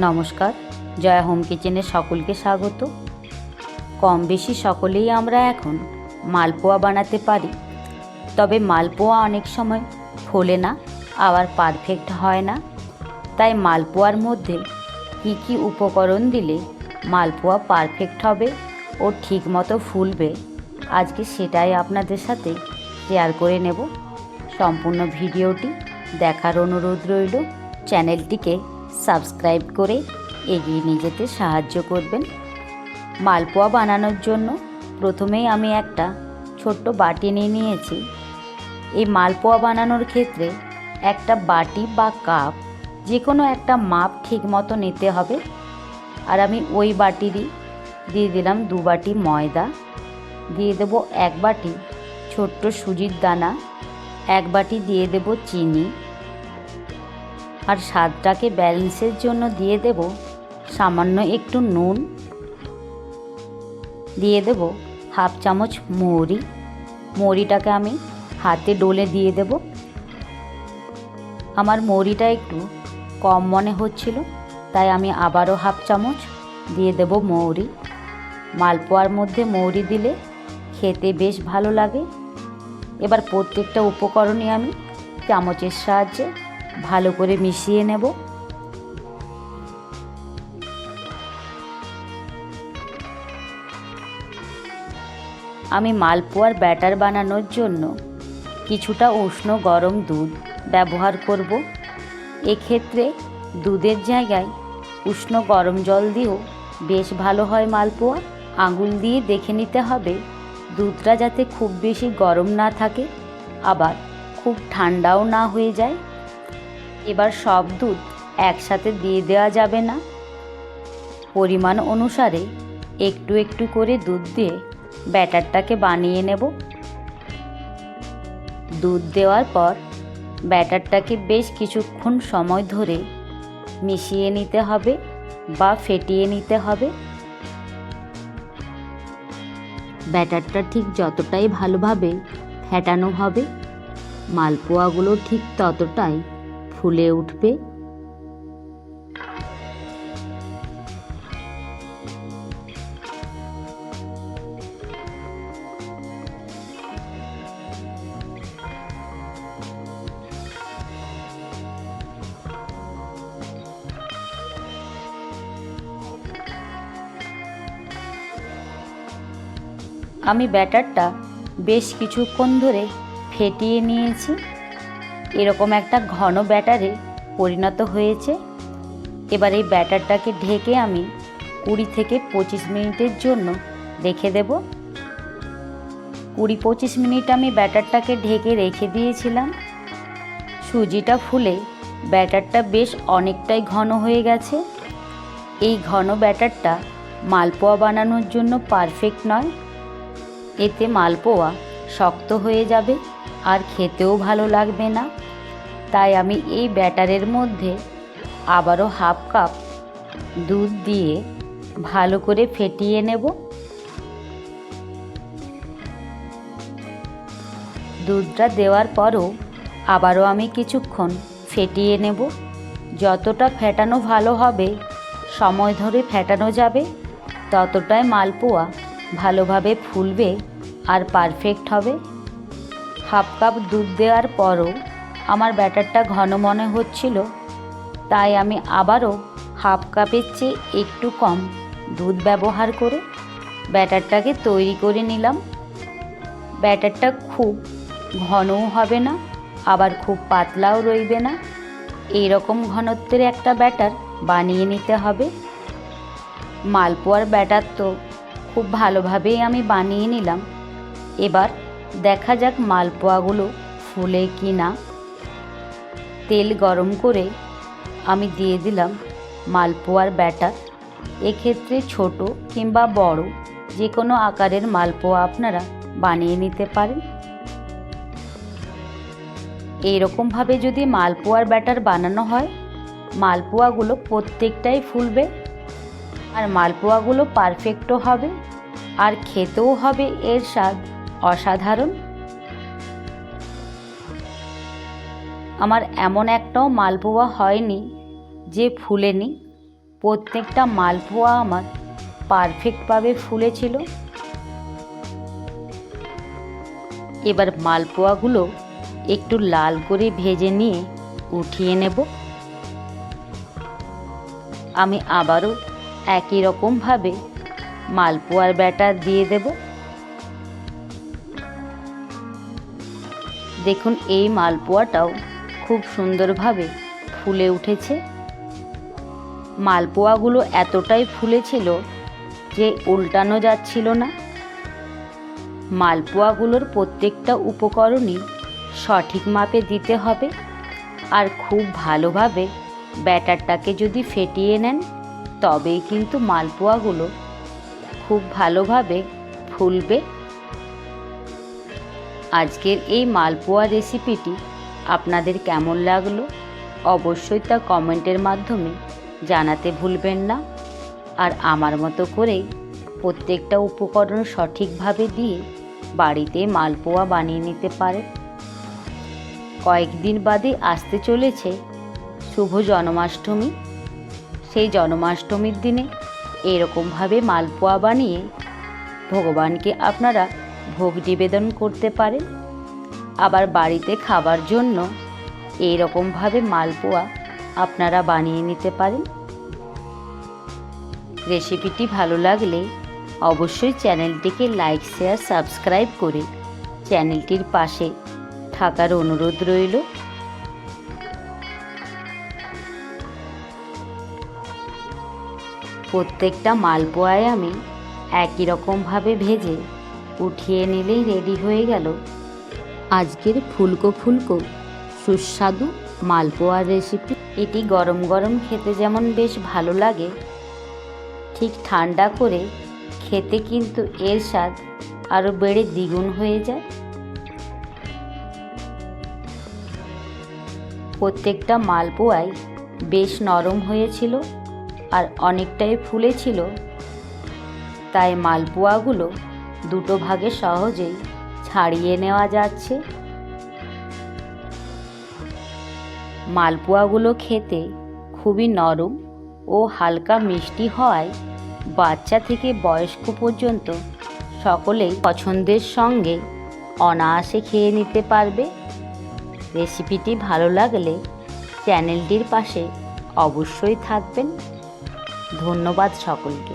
নমস্কার, জয়া হোম কিচেনে সকলকে স্বাগত। কম বেশি সকলেই আমরা এখন মালপোয়া বানাতে পারি, তবে মালপোয়া অনেক সময় ফোলে না, আবার পারফেক্ট হয় না। তাই মালপোয়ার মধ্যে কী কী উপকরণ দিলে মালপোয়া পারফেক্ট হবে ও ঠিকমতো ফুলবে, আজকে সেটাই আপনাদের সাথে শেয়ার করে নেব। সম্পূর্ণ ভিডিওটি দেখার অনুরোধ রইল। চ্যানেলটিকে সাবস্ক্রাইব করে এগিয়ে নিয়ে যেতে সাহায্য করবেন। মালপোয়া বানানোর জন্য প্রথমেই আমি একটা ছোট্ট বাটি নিয়ে নিয়েছি। এই মালপোয়া বানানোর ক্ষেত্রে একটা বাটি বা কাপ যে কোনো একটা মাপ ঠিক মতো নিতে হবে। আর আমি ওই বাটিরই দিয়ে দিলাম 2 বাটি ময়দা, দিয়ে দেব 1 বাটি ছোট্ট সুজির দানা, 1 বাটি দিয়ে দেব চিনি, আর স্বাদটাকে ব্যালেন্সের জন্য দিয়ে দেব সামান্য একটু নুন, দিয়ে দেব হাফ চামচ মৌরি। মৌরিটাকে আমি হাতে ডলে দিয়ে দেব। আমার মৌরিটা একটু কম মনে হচ্ছিল, তাই আমি আবারও হাফ চামচ দিয়ে দেব মৌরি। মালপোয়ার মধ্যে মৌরি দিলে খেতে বেশ ভালো লাগে। এবার প্রত্যেকটা উপকরণই আমি চামচের সাহায্যে ভালো করে মিশিয়ে নেব। আমি মালপোয়ার ব্যাটার বানানোর জন্য কিছুটা উষ্ণ গরম দুধ ব্যবহার করব। এক্ষেত্রে দুধের জায়গায় উষ্ণ গরম জল দিয়েও বেশ ভালো হয় মালপোয়া। আঙুল দিয়ে দেখে নিতে হবে দুধটা যাতে খুব বেশি গরম না থাকে, আবার খুব ঠান্ডাও না হয়ে যায়। এবার সব দুধ একসাথে দিয়ে দেওয়া যাবে না, পরিমাণ অনুসারে একটু একটু করে দুধ দিয়ে ব্যাটারটাকে বানিয়ে নেব। দুধ দেওয়ার পর ব্যাটারটাকে বেশ কিছুক্ষণ সময় ধরে মিশিয়ে নিতে হবে বা ফেটিয়ে নিতে হবে। ব্যাটারটা ঠিক যতটাই ভালোভাবে ফেটানো হবে, মালপোয়াগুলো ঠিক ততটাই ফুলে উঠবে। আমি ব্যাটারটা বেশ কিছুক্ষণ ধরে ফেটিয়ে নিয়েছি। এরকম একটা ঘন ব্যাটারে পরিণত হয়েছে। এবার এই ব্যাটারটাকে ঢেকে আমি 20 থেকে 25 মিনিটের জন্য রেখে দেব। 20-25 মিনিট আমি ব্যাটারটাকে ঢেকে রেখে দিয়েছিলাম। সুজিটা ফুলে ব্যাটারটা বেশ অনেকটাই ঘন হয়ে গেছে। এই ঘন ব্যাটারটা মালপোয়া বানানোর জন্য পারফেক্ট নয়। এতে মালপোয়া শক্ত হয়ে যাবে আর খেতেও ভালো লাগবে না। তাই আমি এই ব্যাটারের মধ্যে আবারও হাফ কাপ দুধ দিয়ে ভালো করে ফেটিয়ে নেব। দুধটা দেওয়ার পরও আবারও আমি কিছুক্ষণ ফেটিয়ে নেব। যতটা ফেটানো ভালো হবে, সময় ধরে ফেটানো যাবে, ততটাই মালপোয়া ভালোভাবে ফুলবে আর পারফেক্ট হবে। হাফ কাপ দুধ দেওয়ার পরও আমার ব্যাটারটা ঘন মনে হচ্ছিল, তাই আমি আবারও হাফ কাপের চেয়ে একটু কম দুধ ব্যবহার করে ব্যাটারটাকে তৈরি করে নিলাম। ব্যাটারটা খুব ঘনও হবে না, আবার খুব পাতলাও রইবে না। এই রকম ঘনত্বের একটা ব্যাটার বানিয়ে নিতে হবে। মালপোয়ার ব্যাটার তো খুব ভালোভাবেই আমি বানিয়ে নিলাম। এবার দেখা যাক মালপোয়াগুলো ফুলে কি না। তেল গরম করে আমি দিয়ে দিলাম মালপোয়ার ব্যাটার। এক্ষেত্রে ছোট কিংবা বড় যে কোনো আকারের মালপোয়া আপনারা বানিয়ে নিতে পারেন। এইরকমভাবে যদি মালপোয়ার ব্যাটার বানানো হয়, মালপোয়াগুলো প্রত্যেকটাই ফুলবে আর মালপোয়াগুলো পারফেক্টও হবে আর খেতেও হবে এর স্বাদ অসাধারণ। আমার এমন একটাও মালপোয়া হয়নি যে ফুলেনি। প্রত্যেকটা মালপোয়া আমার পারফেক্টভাবে ফুলেছিল। এবার মালপোয়াগুলো একটু লাল করে ভেজে নিয়ে উঠিয়ে নেব। আমি আবারও একই রকমভাবে মালপোয়ার ব্যাটার দিয়ে দেব। দেখুন এই মালপোয়াটাও খুব সুন্দরভাবে ফুলে উঠেছে। মালপোয়াগুলো এতটাই ফুলেছিল যে উল্টানো যাচ্ছিল না। মালপোয়াগুলোর প্রত্যেকটা উপকরণই সঠিক মাপে দিতে হবে, আর খুব ভালোভাবে ব্যাটারটাকে যদি ফেটিয়ে নেন তবেই কিন্তু মালপোয়াগুলো খুব ভালোভাবে ফুলবে। আজকের এই মালপোয়া রেসিপিটি আপনাদের কেমন লাগলো অবশ্যই তা কমেন্টের মাধ্যমে জানাতে ভুলবেন না। আর আমার মতো করেই প্রত্যেকটা উপকরণ সঠিকভাবে দিয়ে বাড়িতে মালপোয়া বানিয়ে নিতে পারে। কয়েকদিন বাদে আসতে চলেছে শুভ জন্মাষ্টমী। সেই জন্মাষ্টমীর দিনে এরকমভাবে মালপোয়া বানিয়ে ভগবানকে আপনারা ভোগ নিবেদন করতে পারেন। আবার বাড়িতে খাবার জন্য এইরকমভাবে মালপোয়া আপনারা বানিয়ে নিতে পারেন। রেসিপিটি ভালো লাগলে অবশ্যই চ্যানেলটিকে লাইক, শেয়ার, সাবস্ক্রাইব করে চ্যানেলটির পাশে থাকার অনুরোধ রইল। প্রত্যেকটা মালপোয়ায় আমি একই রকমভাবে ভেজে উঠিয়ে নিলেই রেডি হয়ে গেল আজকের ফুলকো ফুলকো সুস্বাদু মালপোয়ার রেসিপি। এটি গরম গরম খেতে যেমন বেশ ভালো লাগে, ঠিক ঠান্ডা করে খেতে কিন্তু এর স্বাদ আরও বেড়ে দ্বিগুণ হয়ে যায়। প্রত্যেকটা মালপোয়াই বেশ নরম হয়েছিল আর অনেকটাই ফুলেছিল, তাই মালপোয়াগুলো দুটো ভাগে সহজেই ছাড়িয়ে নেওয়া যাচ্ছে। মালপোয়াগুলো খেতে খুবই নরম ও হালকা মিষ্টি হওয়ায় বাচ্চা থেকে বয়স্ক পর্যন্ত সকলেই পছন্দের সঙ্গে অনায়াসে খেয়ে নিতে পারবে। রেসিপিটি ভালো লাগলে চ্যানেলটির পাশে অবশ্যই থাকবেন। ধন্যবাদ সকলকে।